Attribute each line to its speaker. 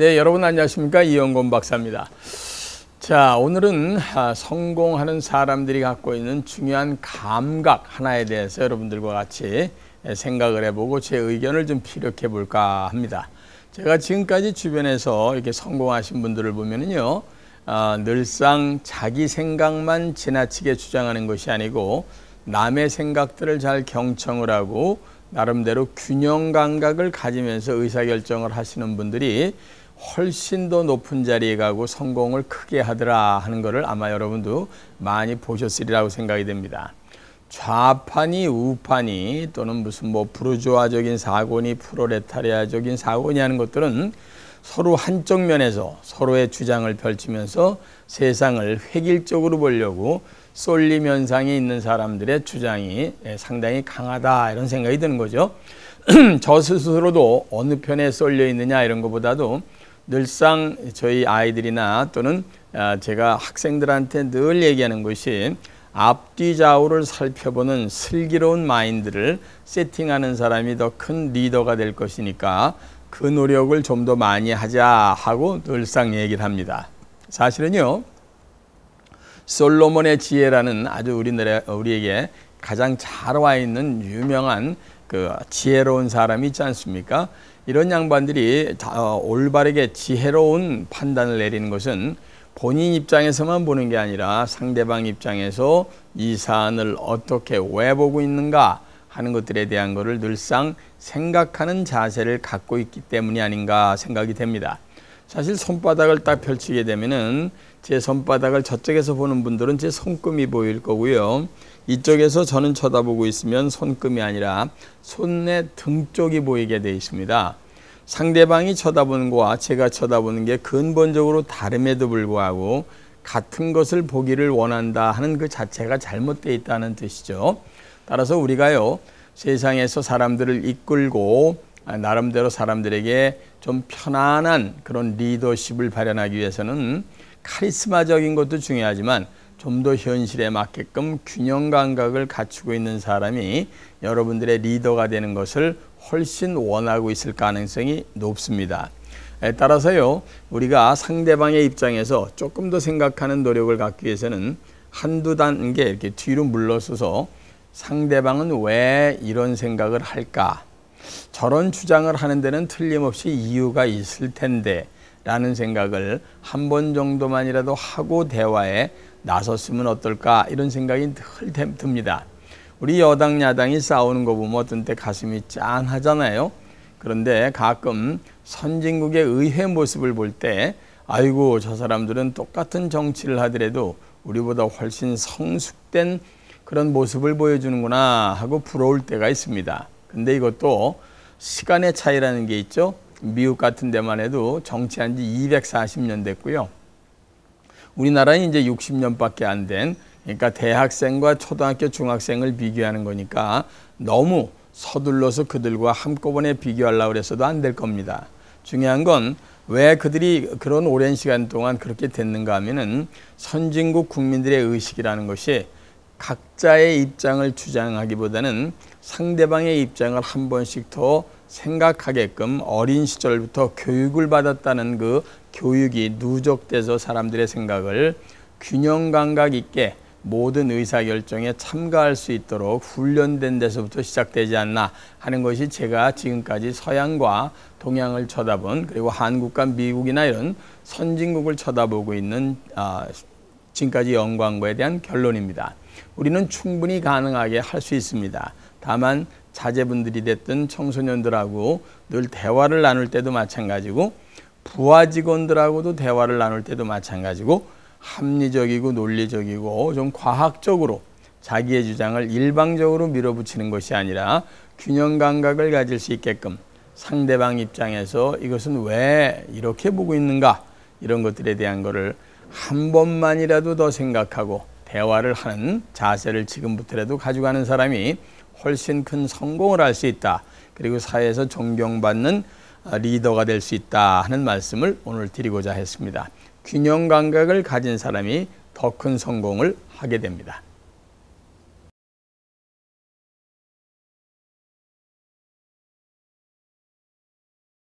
Speaker 1: 네, 여러분 안녕하십니까? 이영곤 박사입니다. 자, 오늘은 성공하는 사람들이 갖고 있는 중요한 감각 하나에 대해서 여러분들과 같이 생각을 해보고 제 의견을 좀 피력해 볼까 합니다. 제가 지금까지 주변에서 이렇게 성공하신 분들을 보면은요, 늘상 자기 생각만 지나치게 주장하는 것이 아니고 남의 생각들을 잘 경청을 하고 나름대로 균형 감각을 가지면서 의사결정을 하시는 분들이 훨씬 더 높은 자리에 가고 성공을 크게 하더라 하는 것을 아마 여러분도 많이 보셨으리라고 생각이 됩니다. 좌파니 우파니 또는 무슨 부르주아적인 사고니 프롤레타리아적인 사고니 하는 것들은 서로 한쪽 면에서 서로의 주장을 펼치면서 세상을 획일적으로 보려고 쏠림 현상이 있는 사람들의 주장이 상당히 강하다 이런 생각이 드는 거죠. 저 스스로도 어느 편에 쏠려 있느냐 이런 것보다도 늘상 저희 아이들이나 또는 제가 학생들한테 늘 얘기하는 것이 앞뒤 좌우를 살펴보는 슬기로운 마인드를 세팅하는 사람이 더 큰 리더가 될 것이니까 그 노력을 좀 더 많이 하자 하고 늘상 얘기를 합니다. 사실은요, 솔로몬의 지혜라는 아주 우리에게 가장 잘 와 있는 유명한 그 지혜로운 사람이 있지 않습니까? 이런 양반들이 올바르게 지혜로운 판단을 내리는 것은 본인 입장에서만 보는 게 아니라 상대방 입장에서 이 사안을 어떻게 왜 보고 있는가 하는 것들에 대한 것을 늘상 생각하는 자세를 갖고 있기 때문이 아닌가 생각이 됩니다. 사실 손바닥을 딱 펼치게 되면은 제 손바닥을 저쪽에서 보는 분들은 제 손금이 보일 거고요. 이쪽에서 저는 쳐다보고 있으면 손금이 아니라 손의 등 쪽이 보이게 되어 있습니다. 상대방이 쳐다보는 것과 제가 쳐다보는 게 근본적으로 다름에도 불구하고 같은 것을 보기를 원한다 하는 그 자체가 잘못되어 있다는 뜻이죠. 따라서 우리가요, 세상에서 사람들을 이끌고 나름대로 사람들에게 좀 편안한 그런 리더십을 발현하기 위해서는 카리스마적인 것도 중요하지만 좀 더 현실에 맞게끔 균형 감각을 갖추고 있는 사람이 여러분들의 리더가 되는 것을 훨씬 원하고 있을 가능성이 높습니다. 따라서요, 우리가 상대방의 입장에서 조금 더 생각하는 노력을 갖기 위해서는 한두 단계 이렇게 뒤로 물러서서 상대방은 왜 이런 생각을 할까? 저런 주장을 하는 데는 틀림없이 이유가 있을 텐데 라는 생각을 한 번 정도만이라도 하고 대화에 나섰으면 어떨까 이런 생각이 늘 듭니다. 우리 여당 야당이 싸우는 거 보면 어떤 때 가슴이 짠하잖아요. 그런데 가끔 선진국의 의회 모습을 볼 때 아이고 저 사람들은 똑같은 정치를 하더라도 우리보다 훨씬 성숙된 그런 모습을 보여주는구나 하고 부러울 때가 있습니다. 근데 이것도 시간의 차이라는 게 있죠. 미국 같은 데만 해도 정치한 지 240년 됐고요. 우리나라는 이제 60년밖에 안 된, 그러니까 대학생과 초등학교 중학생을 비교하는 거니까 너무 서둘러서 그들과 한꺼번에 비교하려고 해서도 안 될 겁니다. 중요한 건 왜 그들이 그런 오랜 시간 동안 그렇게 됐는가 하면은 선진국 국민들의 의식이라는 것이 각자의 입장을 주장하기보다는 상대방의 입장을 한 번씩 더 생각하게끔 어린 시절부터 교육을 받았다는 그 교육이 누적돼서 사람들의 생각을 균형 감각 있게 모든 의사결정에 참가할 수 있도록 훈련된 데서부터 시작되지 않나 하는 것이 제가 지금까지 서양과 동양을 쳐다본, 그리고 한국과 미국이나 이런 선진국을 쳐다보고 있는 지금까지 연구한 거에 대한 결론입니다. 우리는 충분히 가능하게 할 수 있습니다. 다만 자제분들이 됐든 청소년들하고 늘 대화를 나눌 때도 마찬가지고 부하 직원들하고도 대화를 나눌 때도 마찬가지고 합리적이고 논리적이고 좀 과학적으로 자기의 주장을 일방적으로 밀어붙이는 것이 아니라 균형 감각을 가질 수 있게끔 상대방 입장에서 이것은 왜 이렇게 보고 있는가 이런 것들에 대한 거를 한 번만이라도 더 생각하고 대화를 하는 자세를 지금부터라도 가져가는 사람이 훨씬 큰 성공을 할 수 있다. 그리고 사회에서 존경받는 리더가 될 수 있다 하는 말씀을 오늘 드리고자 했습니다. 균형 감각을 가진 사람이 더 큰 성공을 하게 됩니다.